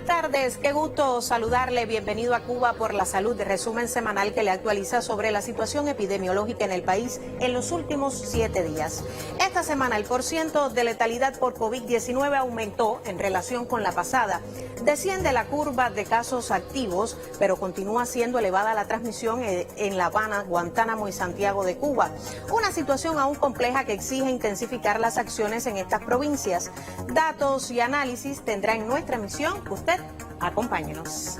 Buenas tardes, qué gusto saludarle. Bienvenido a Cuba por la Salud, resumen semanal que le actualiza sobre la situación epidemiológica en el país en los últimos 7 días. Esta semana el porciento de letalidad por COVID-19 aumentó en relación con la pasada. Desciende la curva de casos activos, pero continúa siendo elevada la transmisión en La Habana, Guantánamo y Santiago de Cuba. Una situación aún compleja que exige intensificar las acciones en estas provincias. Datos y análisis tendrá en nuestra emisión. Usted, acompáñenos.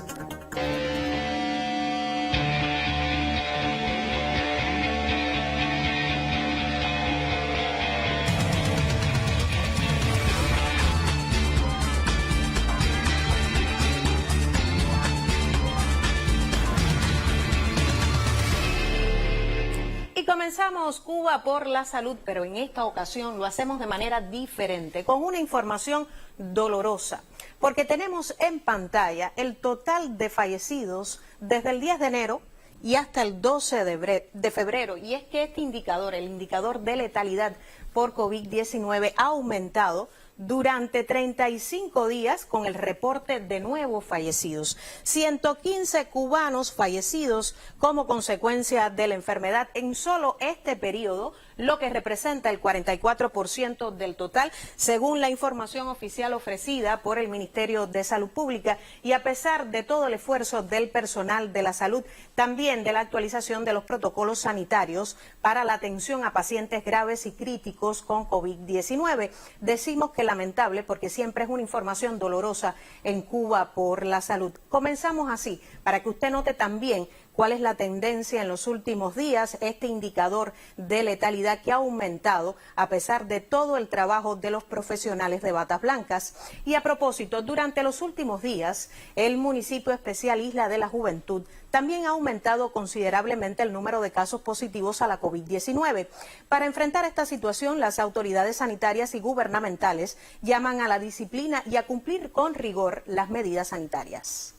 Y comenzamos Cuba por la Salud, pero en esta ocasión lo hacemos de manera diferente, con una información dolorosa, porque tenemos en pantalla el total de fallecidos desde el 10 de enero y hasta el 12 de febrero, y es que este indicador, el indicador de letalidad por COVID-19, ha aumentado durante 35 días con el reporte de nuevos fallecidos. 115 cubanos fallecidos como consecuencia de la enfermedad en solo este periodo, lo que representa el 44% del total, según la información oficial ofrecida por el Ministerio de Salud Pública, y a pesar de todo el esfuerzo del personal de la salud, también de la actualización de los protocolos sanitarios para la atención a pacientes graves y críticos con COVID-19. Decimos que lamentable porque siempre es una información dolorosa en Cuba por la Salud. Comenzamos así, para que usted note también cuál es la tendencia en los últimos días, este indicador de letalidad que ha aumentado a pesar de todo el trabajo de los profesionales de batas blancas. Y a propósito, durante los últimos días, el municipio especial Isla de la Juventud también ha aumentado considerablemente el número de casos positivos a la COVID-19. Para enfrentar esta situación, las autoridades sanitarias y gubernamentales llaman a la disciplina y a cumplir con rigor las medidas sanitarias.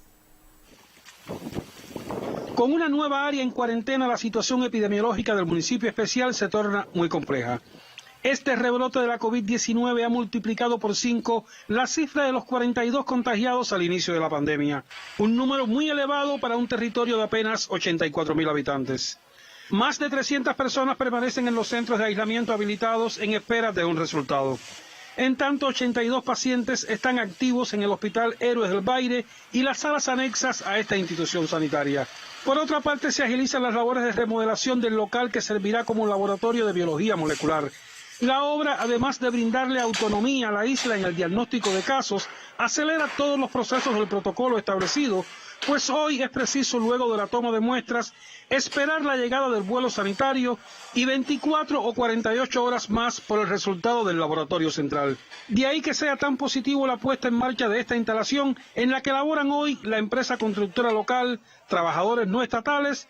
Con una nueva área en cuarentena, la situación epidemiológica del municipio especial se torna muy compleja. Este rebrote de la COVID-19 ha multiplicado por 5 la cifra de los 42 contagiados al inicio de la pandemia, un número muy elevado para un territorio de apenas 84.000 habitantes. Más de 300 personas permanecen en los centros de aislamiento habilitados en espera de un resultado. En tanto, 82 pacientes están activos en el Hospital Héroes del Baire y las salas anexas a esta institución sanitaria. Por otra parte, se agilizan las labores de remodelación del local que servirá como laboratorio de biología molecular. La obra, además de brindarle autonomía a la isla en el diagnóstico de casos, acelera todos los procesos del protocolo establecido, pues hoy es preciso, luego de la toma de muestras, esperar la llegada del vuelo sanitario y 24 o 48 horas más por el resultado del laboratorio central. De ahí que sea tan positivo la puesta en marcha de esta instalación en la que laboran hoy la empresa constructora local, trabajadores no estatales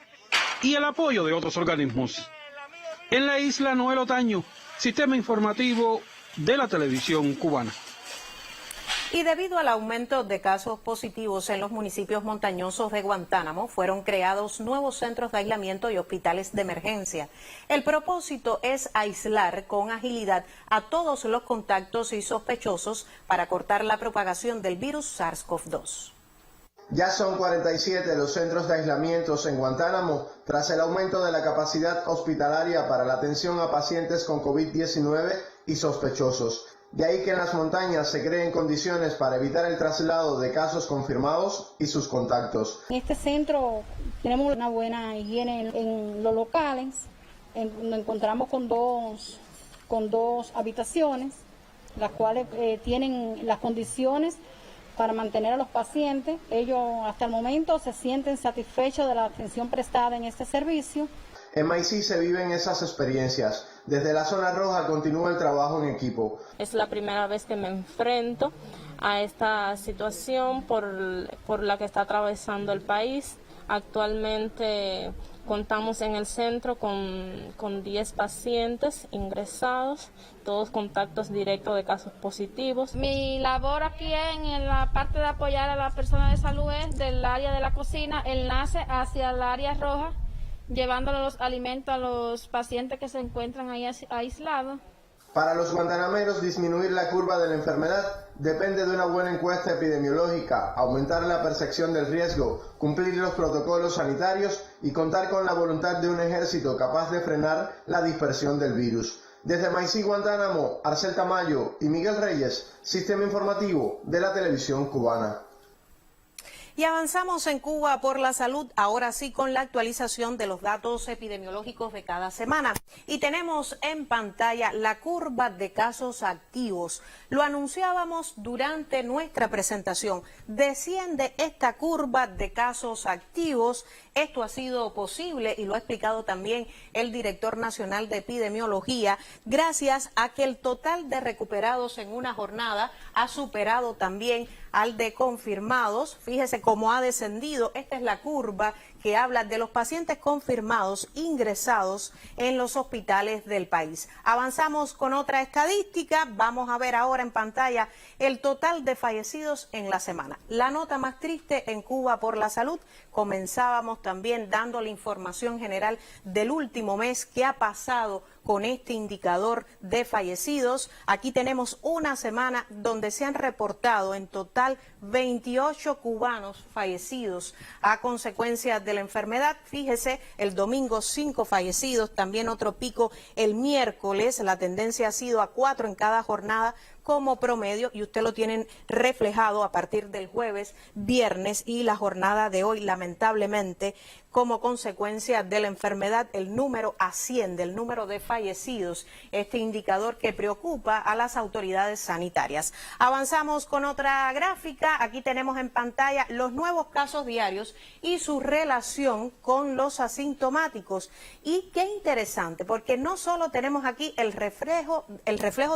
y el apoyo de otros organismos. En la isla, Noel Otaño, Sistema Informativo de la Televisión Cubana. Y debido al aumento de casos positivos en los municipios montañosos de Guantánamo, fueron creados nuevos centros de aislamiento y hospitales de emergencia. El propósito es aislar con agilidad a todos los contactos y sospechosos para cortar la propagación del virus SARS-CoV-2. Ya son 47 los centros de aislamientos en Guantánamo tras el aumento de la capacidad hospitalaria para la atención a pacientes con COVID-19 y sospechosos. De ahí que en las montañas se creen condiciones para evitar el traslado de casos confirmados y sus contactos. En este centro tenemos una buena higiene en los locales. Nos encontramos con dos habitaciones, las cuales tienen las condiciones para mantener a los pacientes. Ellos hasta el momento se sienten satisfechos de la atención prestada en este servicio. En Maicí se viven esas experiencias. Desde la zona roja continúa el trabajo en equipo. Es la primera vez que me enfrento a esta situación por la que está atravesando el país. Actualmente contamos en el centro con 10 pacientes ingresados, todos contactos directos de casos positivos. Mi labor aquí en la parte de apoyar a la persona de salud es del área de la cocina, enlace hacia el área roja, llevándole los alimentos a los pacientes que se encuentran ahí aislados. Para los guantanameros, disminuir la curva de la enfermedad depende de una buena encuesta epidemiológica, aumentar la percepción del riesgo, cumplir los protocolos sanitarios y contar con la voluntad de un ejército capaz de frenar la dispersión del virus. Desde Maicí, Guantánamo, Arcel Tamayo y Miguel Reyes, Sistema Informativo de la Televisión Cubana. Y avanzamos en Cuba por la salud, ahora sí con la actualización de los datos epidemiológicos de cada semana. Y tenemos en pantalla la curva de casos activos. Lo anunciábamos durante nuestra presentación. Desciende esta curva de casos activos. Esto ha sido posible y lo ha explicado también el director nacional de epidemiología, gracias a que el total de recuperados en una jornada ha superado también al de confirmados. Fíjese cómo ha descendido. Esta es la curva que habla de los pacientes confirmados ingresados en los hospitales del país. Avanzamos con otra estadística. Vamos a ver ahora en pantalla el total de fallecidos en la semana. La nota más triste en Cuba por la salud. Comenzábamos también dando la información general del último mes que ha pasado con este indicador de fallecidos. Aquí tenemos una semana donde se han reportado en total 28 cubanos fallecidos a consecuencia de la enfermedad. Fíjese, el domingo 5 fallecidos, también otro pico el miércoles. La tendencia ha sido a 4 en cada jornada como promedio y usted lo tienen reflejado a partir del jueves, viernes y la jornada de hoy. Lamentablemente, como consecuencia de la enfermedad, el número asciende, el número de fallecidos, este indicador que preocupa a las autoridades sanitarias. Avanzamos con otra gráfica. Aquí tenemos en pantalla los nuevos casos diarios y su relación con los asintomáticos. Y qué interesante, porque no solo tenemos aquí el reflejo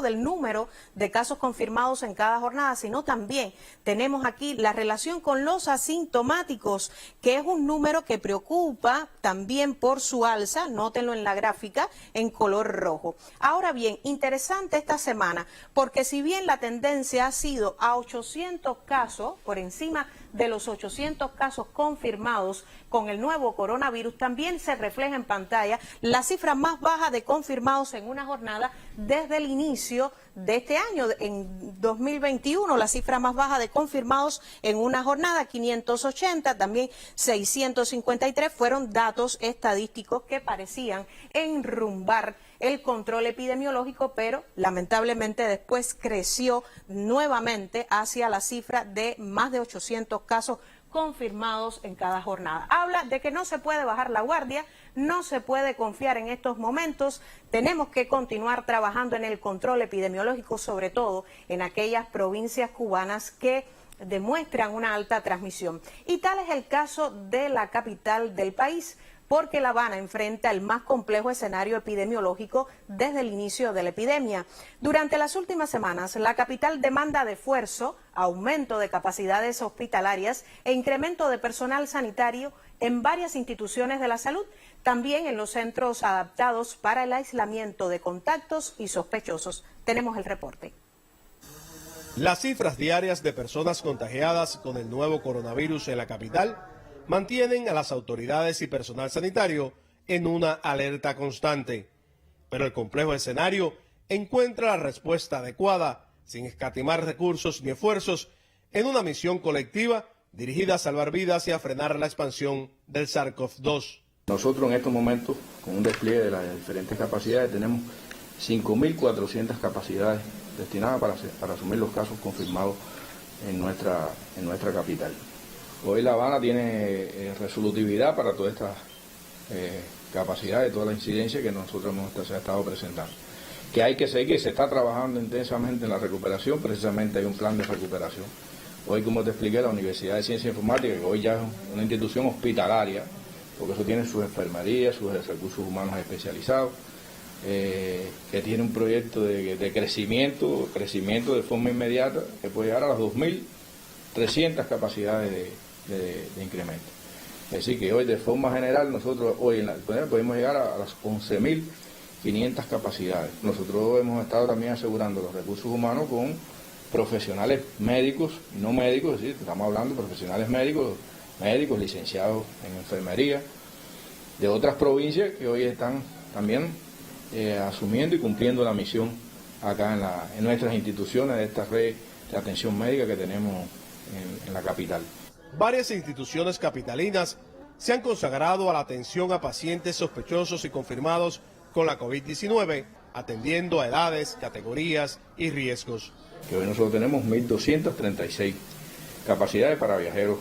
del número de casos confirmados en cada jornada, sino también tenemos aquí la relación con los asintomáticos, que es un número que preocupa también por su alza. Nótenlo en la gráfica en color rojo. Ahora bien, interesante esta semana, porque si bien la tendencia ha sido a 800 casos, por encima de los 800 casos confirmados con el nuevo coronavirus, también se refleja en pantalla la cifra más baja de confirmados en una jornada desde el inicio de este año, en 2021, la cifra más baja de confirmados en una jornada, 580, también 653, fueron datos estadísticos que parecían enrumbar el control epidemiológico, pero lamentablemente después creció nuevamente hacia la cifra de más de 800 casos confirmados en cada jornada. Habla de que no se puede bajar la guardia, no se puede confiar en estos momentos, tenemos que continuar trabajando en el control epidemiológico, sobre todo en aquellas provincias cubanas que demuestran una alta transmisión. Y tal es el caso de la capital del país, porque La Habana enfrenta el más complejo escenario epidemiológico desde el inicio de la epidemia. Durante las últimas semanas, la capital demanda de esfuerzo, aumento de capacidades hospitalarias e incremento de personal sanitario en varias instituciones de la salud, también en los centros adaptados para el aislamiento de contactos y sospechosos. Tenemos el reporte. Las cifras diarias de personas contagiadas con el nuevo coronavirus en la capital mantienen a las autoridades y personal sanitario en una alerta constante. Pero el complejo escenario encuentra la respuesta adecuada, sin escatimar recursos ni esfuerzos, en una misión colectiva dirigida a salvar vidas y a frenar la expansión del SARS-CoV-2. Nosotros en estos momentos, con un despliegue de las diferentes capacidades, tenemos 5.400 capacidades destinadas para asumir los casos confirmados en nuestra capital. Hoy La Habana tiene resolutividad para todas estas capacidades, toda la incidencia que nosotros hemos estado presentando. Que hay que seguir, se está trabajando intensamente en la recuperación, precisamente hay un plan de recuperación. Hoy, como te expliqué, la Universidad de Ciencia Informática, que hoy ya es una institución hospitalaria, porque eso tiene sus enfermerías, sus recursos humanos especializados, que tiene un proyecto de crecimiento de forma inmediata, que puede llegar a las 2.300 capacidades de incremento. Es decir, que hoy de forma general nosotros hoy en la podemos llegar a las 11.500 capacidades. Nosotros hemos estado también asegurando los recursos humanos con profesionales médicos y no médicos, es decir, estamos hablando de profesionales médicos licenciados en enfermería de otras provincias que hoy están también asumiendo y cumpliendo la misión acá en nuestras instituciones de esta red de atención médica que tenemos en la capital. Varias instituciones capitalinas se han consagrado a la atención a pacientes sospechosos y confirmados con la COVID-19, atendiendo a edades, categorías y riesgos. Que hoy nosotros tenemos 1.236 capacidades para viajeros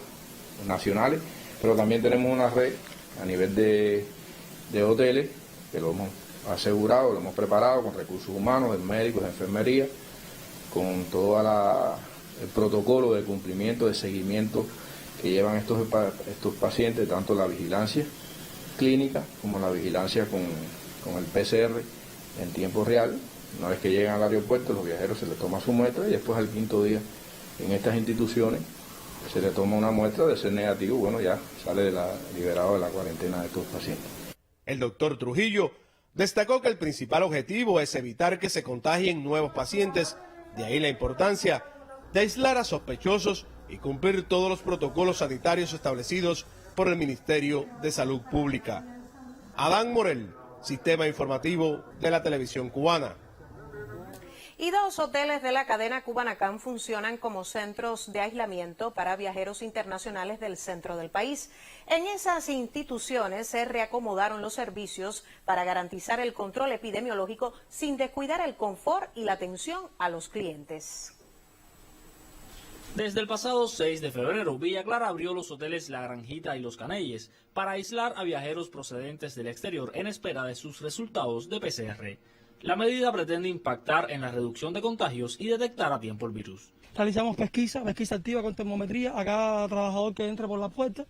nacionales, pero también tenemos una red a nivel de hoteles que lo hemos asegurado, lo hemos preparado con recursos humanos, de médicos, de enfermería, con todo el protocolo de cumplimiento, de seguimiento que llevan estos pacientes, tanto la vigilancia clínica como la vigilancia con el PCR en tiempo real. Una vez que llegan al aeropuerto, los viajeros se les toma su muestra y después al 5º día en estas instituciones se le toma una muestra. De ser negativo, bueno, ya sale liberado de la cuarentena de estos pacientes. El doctor Trujillo destacó que el principal objetivo es evitar que se contagien nuevos pacientes, de ahí la importancia de aislar a sospechosos y cumplir todos los protocolos sanitarios establecidos por el Ministerio de Salud Pública. Adán Morel, Sistema Informativo de la Televisión Cubana. Y 2 hoteles de la cadena Cubanacán funcionan como centros de aislamiento para viajeros internacionales del centro del país. En esas instituciones se reacomodaron los servicios para garantizar el control epidemiológico sin descuidar el confort y la atención a los clientes. Desde el pasado 6 de febrero, Villa Clara abrió los hoteles La Granjita y Los Caneyes para aislar a viajeros procedentes del exterior en espera de sus resultados de PCR. La medida pretende impactar en la reducción de contagios y detectar a tiempo el virus. Realizamos pesquisa activa con termometría a cada trabajador que entre por la puerta,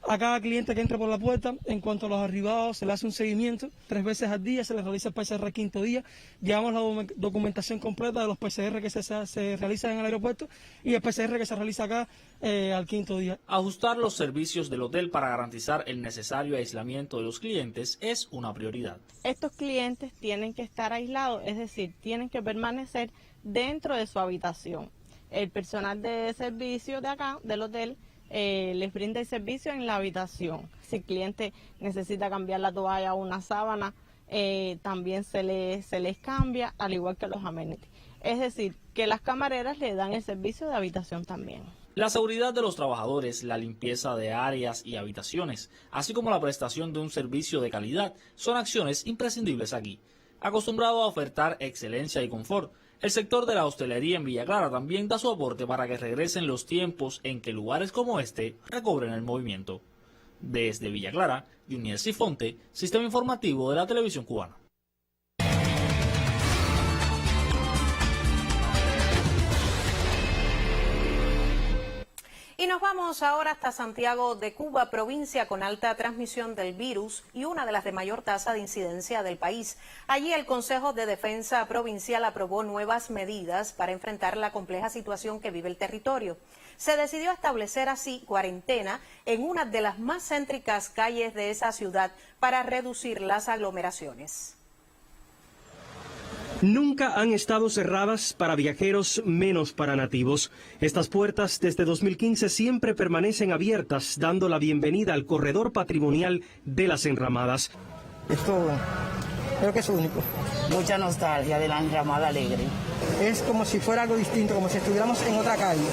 a cada cliente que entre por la puerta. En cuanto a los arribados, se le hace un seguimiento 3 veces al día, se le realiza el PCR al 5º día. Llevamos la documentación completa de los PCR que se realizan en el aeropuerto y el PCR que se realiza acá al 5º día. Ajustar los servicios del hotel para garantizar el necesario aislamiento de los clientes es una prioridad. Estos clientes tienen que estar aislados, es decir, tienen que permanecer dentro de su habitación. El personal de servicio de acá, del hotel, les brinda el servicio en la habitación. Si el cliente necesita cambiar la toalla o una sábana, también se les cambia, al igual que los amenities. Es decir, que las camareras le dan el servicio de habitación también. La seguridad de los trabajadores, la limpieza de áreas y habitaciones, así como la prestación de un servicio de calidad, son acciones imprescindibles aquí. Acostumbrado a ofertar excelencia y confort, el sector de la hostelería en Villa Clara también da su aporte para que regresen los tiempos en que lugares como este recobren el movimiento. Desde Villa Clara, Junior Sifonte, Sistema Informativo de la Televisión Cubana. Y nos vamos ahora hasta Santiago de Cuba, provincia con alta transmisión del virus y una de las de mayor tasa de incidencia del país. Allí el Consejo de Defensa Provincial aprobó nuevas medidas para enfrentar la compleja situación que vive el territorio. Se decidió establecer así cuarentena en una de las más céntricas calles de esa ciudad para reducir las aglomeraciones. Nunca han estado cerradas para viajeros, menos para nativos. Estas puertas desde 2015 siempre permanecen abiertas, dando la bienvenida al corredor patrimonial de las Enramadas. Esto creo que es único. Mucha nostalgia de la Enramada Alegre. Es como si fuera algo distinto, como si estuviéramos en otra calle.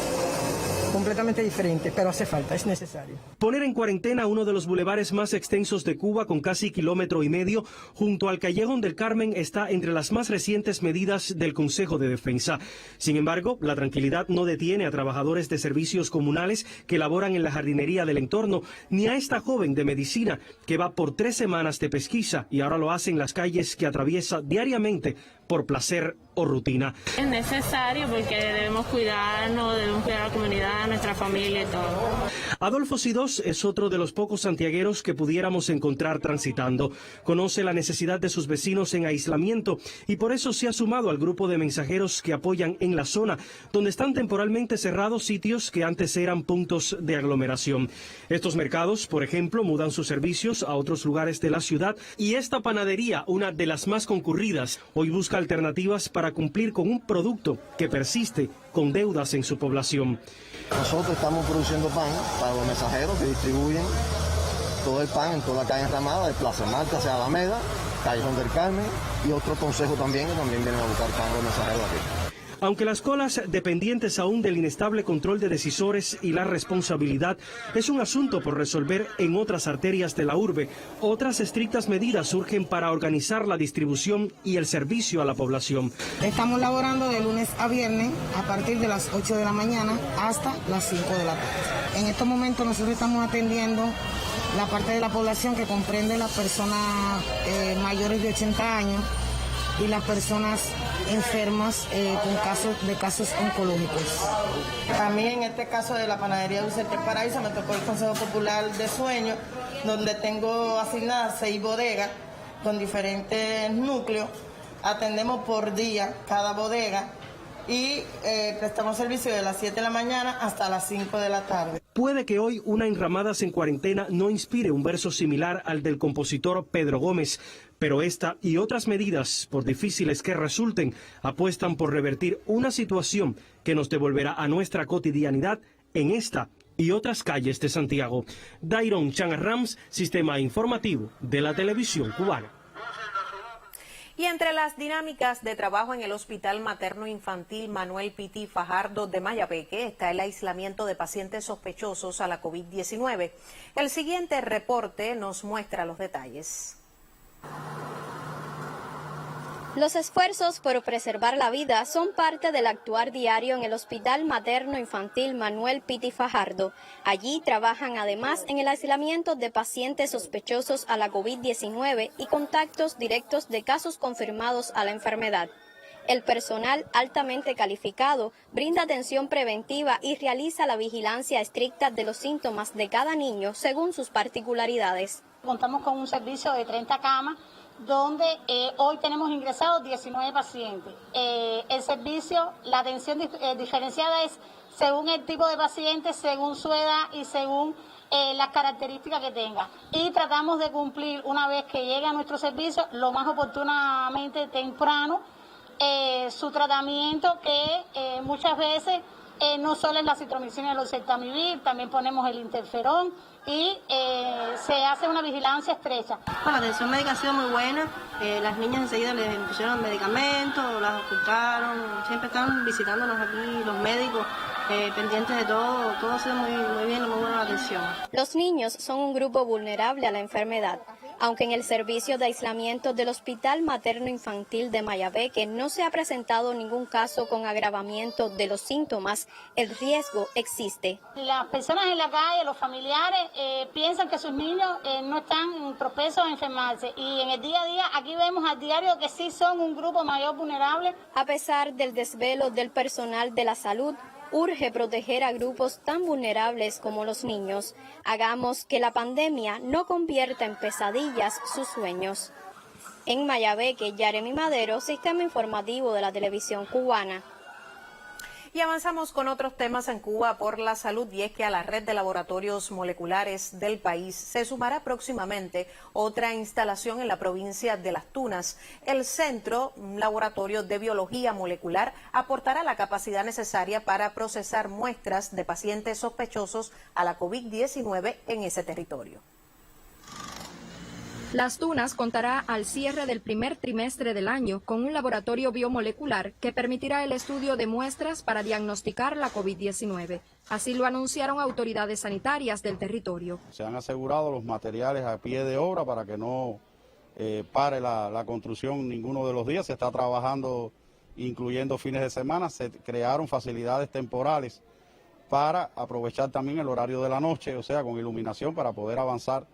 Completamente diferente, pero hace falta, es necesario. Poner en cuarentena uno de los bulevares más extensos de Cuba, con casi 1,5 kilómetros, junto al Callejón del Carmen, está entre las más recientes medidas del Consejo de Defensa. Sin embargo, la tranquilidad no detiene a trabajadores de servicios comunales que laboran en la jardinería del entorno, ni a esta joven de medicina que va por 3 semanas de pesquisa y ahora lo hace en las calles que atraviesa diariamente por placer o rutina. Es necesario porque debemos cuidarnos, debemos cuidar a la comunidad, a nuestra familia y todo. Adolfo Sidós es otro de los pocos santiagueros que pudiéramos encontrar transitando. Conoce la necesidad de sus vecinos en aislamiento y por eso se ha sumado al grupo de mensajeros que apoyan en la zona, donde están temporalmente cerrados sitios que antes eran puntos de aglomeración. Estos mercados, por ejemplo, mudan sus servicios a otros lugares de la ciudad y esta panadería, una de las más concurridas, hoy busca alternativas para cumplir con un producto que persiste con deudas en su población. Nosotros estamos produciendo pan para los mensajeros que distribuyen todo el pan en toda la calle Enramada, de Plaza Marta hacia Alameda, Callejón del Carmen y otros consejos también que también vienen a buscar pan los mensajeros aquí. Aunque las colas, dependientes aún del inestable control de decisores y la responsabilidad, es un asunto por resolver en otras arterias de la urbe, otras estrictas medidas surgen para organizar la distribución y el servicio a la población. Estamos laborando de lunes a viernes a partir de las 8 de la mañana hasta las 5 de la tarde. En estos momentos nosotros estamos atendiendo la parte de la población que comprende las personas mayores de 80 años y las personas enfermas con casos oncológicos. También en este caso de la panadería Dulce del Paraíso me tocó el Consejo Popular de Sueño, donde tengo asignadas 6 bodegas con diferentes núcleos. Atendemos por día cada bodega y prestamos servicio de las 7 de la mañana hasta las 5 de la tarde. Puede que hoy una Enramadas en Cuarentena no inspire un verso similar al del compositor Pedro Gómez, pero esta y otras medidas, por difíciles que resulten, apuestan por revertir una situación que nos devolverá a nuestra cotidianidad en esta y otras calles de Santiago. Dairon Changarrams, Sistema Informativo de la Televisión Cubana. Y entre las dinámicas de trabajo en el Hospital Materno Infantil Manuel Piti Fajardo de Mayabeque está el aislamiento de pacientes sospechosos a la COVID-19. El siguiente reporte nos muestra los detalles. Los esfuerzos por preservar la vida son parte del actuar diario en el Hospital Materno Infantil Manuel Piti Fajardo. Allí trabajan además en el aislamiento de pacientes sospechosos a la COVID-19 y contactos directos de casos confirmados a la enfermedad. El personal altamente calificado brinda atención preventiva y realiza la vigilancia estricta de los síntomas de cada niño según sus particularidades. Contamos con un servicio de 30 camas, donde hoy tenemos ingresados 19 pacientes. El servicio, la atención diferenciada es según el tipo de paciente, según su edad y según las características que tenga. Y tratamos de cumplir, una vez que llegue a nuestro servicio, lo más oportunamente temprano, su tratamiento, que muchas veces no solo es la citromicina y el oseltamivir, también ponemos el interferón y se hace una vigilancia estrecha. La atención médica ha sido muy buena, las niñas enseguida les pusieron medicamentos, las ocultaron, siempre están visitándonos aquí los médicos, pendientes de todo ha sido muy bien, muy buena la atención. Los niños son un grupo vulnerable a la enfermedad. Aunque en el servicio de aislamiento del Hospital Materno Infantil de Mayabeque no se ha presentado ningún caso con agravamiento de los síntomas, el riesgo existe. Las personas en la calle, los familiares, piensan que sus niños no están propensos a enfermarse, y en el día a día aquí vemos al diario que sí son un grupo mayor vulnerable. A pesar del desvelo del personal de la salud, urge proteger a grupos tan vulnerables como los niños. Hagamos que la pandemia no convierta en pesadillas sus sueños. En Mayabeque, Yaremi Madero, Sistema Informativo de la Televisión Cubana. Y avanzamos con otros temas en Cuba por la salud, y es que a la red de laboratorios moleculares del país se sumará próximamente otra instalación en la provincia de Las Tunas. El Centro Laboratorio de Biología Molecular aportará la capacidad necesaria para procesar muestras de pacientes sospechosos a la COVID-19 en ese territorio. Las Tunas contará al cierre del primer trimestre del año con un laboratorio biomolecular que permitirá el estudio de muestras para diagnosticar la COVID-19. Así lo anunciaron autoridades sanitarias del territorio. Se han asegurado los materiales a pie de obra para que no pare la construcción ninguno de los días. Se está trabajando incluyendo fines de semana. Se crearon facilidades temporales para aprovechar también el horario de la noche, o sea, con iluminación, para poder avanzar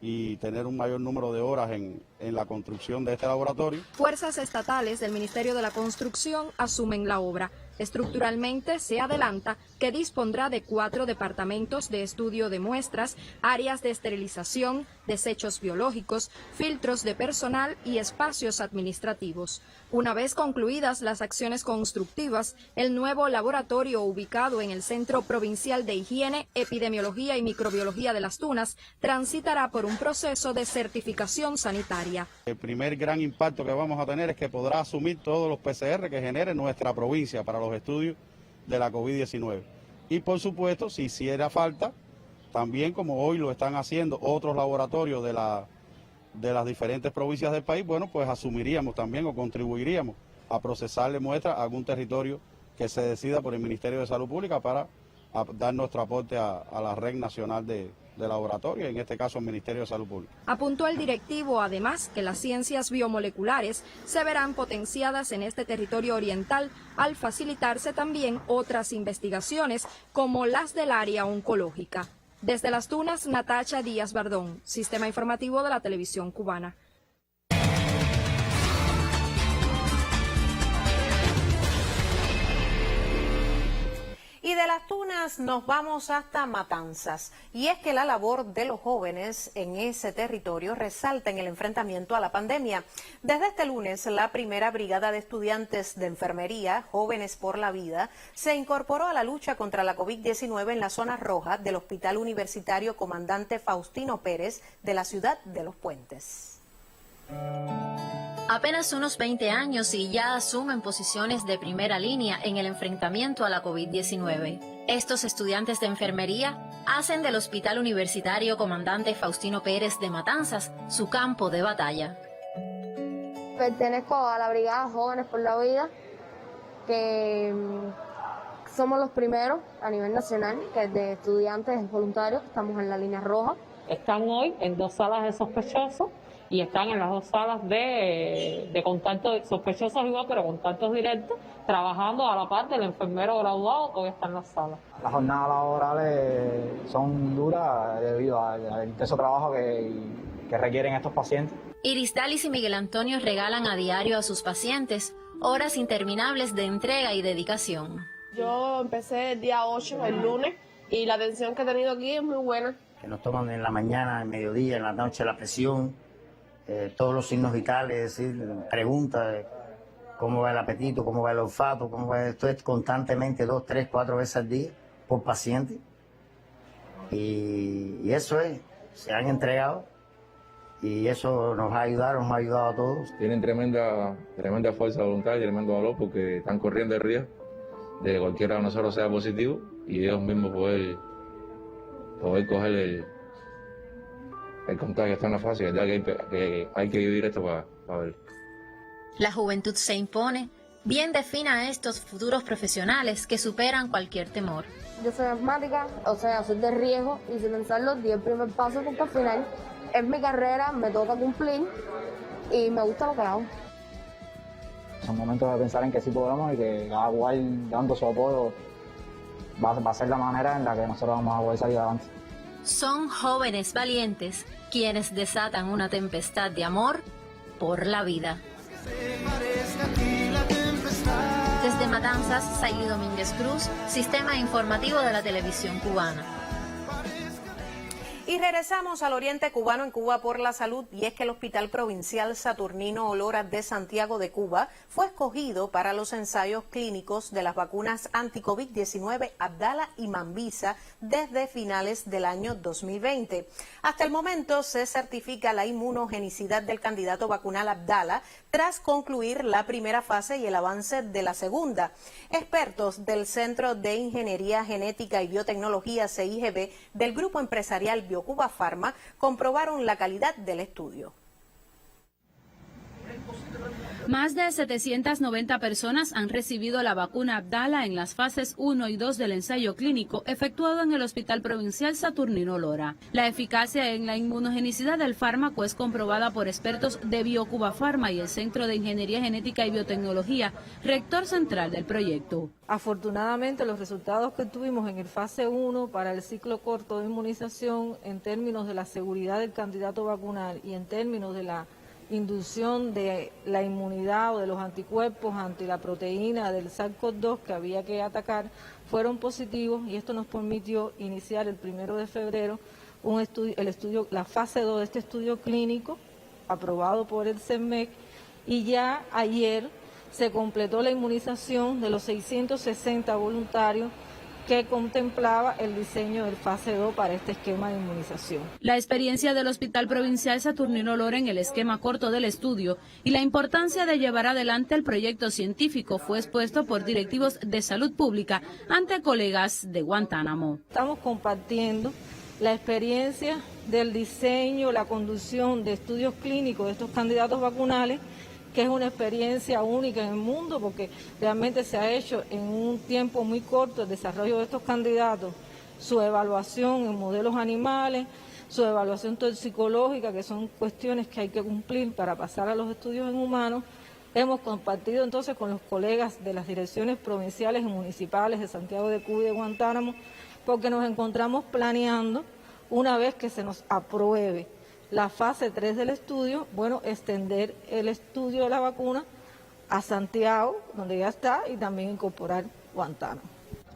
y tener un mayor número de horas en la construcción de este laboratorio. Fuerzas estatales del Ministerio de la Construcción asumen la obra. Estructuralmente se adelanta que dispondrá de 4 departamentos de estudio de muestras, áreas de esterilización, desechos biológicos, filtros de personal y espacios administrativos. Una vez concluidas las acciones constructivas, el nuevo laboratorio ubicado en el Centro Provincial de Higiene, Epidemiología y Microbiología de Las Tunas transitará por un proceso de certificación sanitaria. El primer gran impacto que vamos a tener es que podrá asumir todos los PCR que genere nuestra provincia para los estudios de la COVID-19. Y por supuesto, si hiciera falta, también como hoy lo están haciendo otros laboratorios de de las diferentes provincias del país, bueno, pues asumiríamos también o contribuiríamos a procesarle muestras a algún territorio que se decida por el Ministerio de Salud Pública para dar nuestro aporte a la red nacional de laboratorio, en este caso el Ministerio de Salud Pública. Apuntó el directivo además que las ciencias biomoleculares se verán potenciadas en este territorio oriental al facilitarse también otras investigaciones como las del área oncológica. Desde Las Tunas, Natacha Díaz Bardón, Sistema Informativo de la Televisión Cubana. Y de Las Tunas nos vamos hasta Matanzas. Y es que la labor de los jóvenes en ese territorio resalta en el enfrentamiento a la pandemia. Desde este lunes, la primera brigada de estudiantes de enfermería, Jóvenes por la Vida, se incorporó a la lucha contra la COVID-19 en la zona roja del Hospital Universitario Comandante Faustino Pérez de la ciudad de Los Puentes. Apenas unos 20 años y ya asumen posiciones de primera línea en el enfrentamiento a la COVID-19. Estos estudiantes de enfermería hacen del Hospital Universitario Comandante Faustino Pérez de Matanzas su campo de batalla. Pertenezco a la Brigada Jóvenes por la Vida, que somos los primeros a nivel nacional, que es de estudiantes voluntarios, estamos en la línea roja. Están hoy en 2 salas de sospechosos y están en las 2 salas de contacto de sospechosos igual, pero contactos directos, trabajando a la par del enfermero graduado que hoy está en la sala. Las jornadas laborales son duras debido al intenso trabajo que requieren estos pacientes. Iris Dalis y Miguel Antonio regalan a diario a sus pacientes horas interminables de entrega y dedicación. Yo empecé el día 8, el lunes, y la atención que he tenido aquí es muy buena. Que nos toman en la mañana, en mediodía, en la noche la presión, todos los signos vitales, es decir, preguntas de cómo va el apetito, cómo va el olfato, cómo va esto, es constantemente 2, 3, 4 veces al día por paciente. Y eso se han entregado y eso nos ha ayudado a todos. Tienen tremenda fuerza voluntaria, tremendo valor porque están corriendo el riesgo de que cualquiera de nosotros sea positivo y ellos mismos poder coger el contagio. Está en la fase, que hay que vivir esto para ver. La juventud se impone, bien define a estos futuros profesionales que superan cualquier temor. Yo soy asmática, o sea, soy de riesgo y sin pensarlo di el primer paso porque al final es mi carrera, me toca cumplir y me gusta lo que hago. Son momentos de pensar en que sí podemos y que cada cual dando su apoyo va a ser la manera en la que nosotros vamos a poder salir adelante. Son jóvenes valientes quienes desatan una tempestad de amor por la vida. Desde Matanzas, Saily Domínguez Cruz, Sistema Informativo de la Televisión Cubana. Y regresamos al oriente cubano en Cuba por la salud, y es que el Hospital Provincial Saturnino Olora de Santiago de Cuba fue escogido para los ensayos clínicos de las vacunas anti-COVID-19 Abdala y Mambisa desde finales del año 2020. Hasta el momento se certifica la inmunogenicidad del candidato vacunal Abdala tras concluir la primera fase y el avance de la segunda. Expertos del Centro de Ingeniería Genética y Biotecnología CIGB del grupo empresarial Biocuba Pharma comprobaron la calidad del estudio. Más de 790 personas han recibido la vacuna Abdala en las fases 1 y 2 del ensayo clínico efectuado en el Hospital Provincial Saturnino Olora. La eficacia en la inmunogenicidad del fármaco es comprobada por expertos de Biocuba Pharma y el Centro de Ingeniería Genética y Biotecnología, rector central del proyecto. Afortunadamente, los resultados que tuvimos en el fase 1 para el ciclo corto de inmunización en términos de la seguridad del candidato vacunal y en términos de la inducción de la inmunidad o de los anticuerpos ante la proteína del SARS-CoV-2 que había que atacar fueron positivos, y esto nos permitió iniciar el 1 de febrero la fase 2 de este estudio clínico aprobado por el CERMEC, y ya ayer se completó la inmunización de los 660 voluntarios que contemplaba el diseño del fase 2 para este esquema de inmunización. La experiencia del Hospital Provincial Saturnino Olora en el esquema corto del estudio y la importancia de llevar adelante el proyecto científico fue expuesto por directivos de salud pública ante colegas de Guantánamo. Estamos compartiendo la experiencia del diseño, la conducción de estudios clínicos de estos candidatos vacunales, que es una experiencia única en el mundo porque realmente se ha hecho en un tiempo muy corto el desarrollo de estos candidatos, su evaluación en modelos animales, su evaluación toxicológica, que son cuestiones que hay que cumplir para pasar a los estudios en humanos. Hemos compartido entonces con los colegas de las direcciones provinciales y municipales de Santiago de Cuba y de Guantánamo, porque nos encontramos planeando, una vez que se nos apruebe la fase 3 del estudio, bueno, extender el estudio de la vacuna a Santiago, donde ya está, y también incorporar Guantánamo.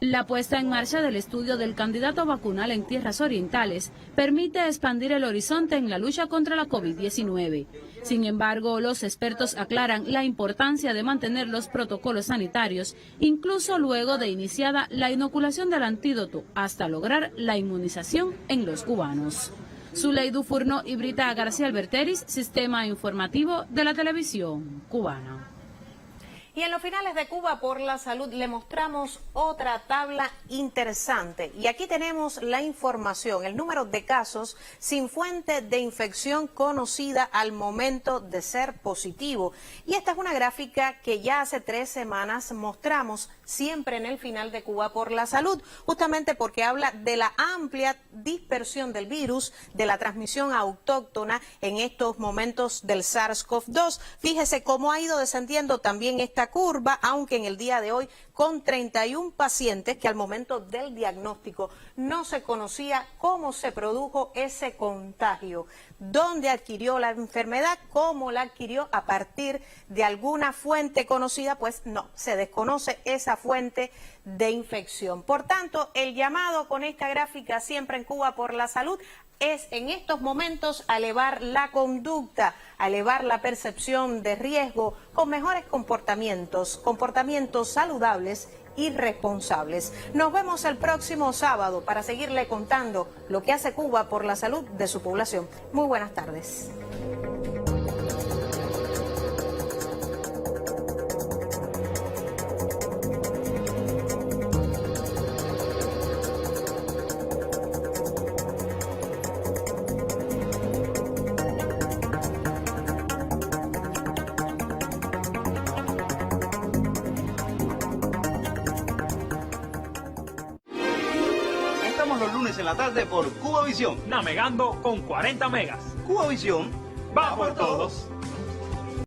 La puesta en marcha del estudio del candidato vacunal en tierras orientales permite expandir el horizonte en la lucha contra la COVID-19. Sin embargo, los expertos aclaran la importancia de mantener los protocolos sanitarios, incluso luego de iniciada la inoculación del antídoto, hasta lograr la inmunización en los cubanos. Zuleidu Furno y Brita García Alberteris, Sistema Informativo de la Televisión Cubana. Y en los finales de Cuba por la Salud le mostramos otra tabla interesante. Y aquí tenemos la información, el número de casos sin fuente de infección conocida al momento de ser positivo. Y esta es una gráfica que ya hace 3 semanas mostramos siempre en el final de Cuba por la Salud, justamente porque habla de la amplia dispersión del virus, de la transmisión autóctona en estos momentos del SARS-CoV-2. Fíjese cómo ha ido descendiendo también esta curva, aunque en el día de hoy con 31 pacientes que al momento del diagnóstico no se conocía cómo se produjo ese contagio, dónde adquirió la enfermedad, cómo la adquirió, a partir de alguna fuente conocida, pues no, se desconoce esa fuente de infección. Por tanto, el llamado con esta gráfica siempre en Cuba por la Salud es en estos momentos a elevar la conducta, a elevar la percepción de riesgo con mejores comportamientos saludables y responsables. Nos vemos el próximo sábado para seguirle contando lo que hace Cuba por la salud de su población. Muy buenas tardes. Los lunes en la tarde por Cubavisión. Navegando con 40 megas. Cubavisión va por todos.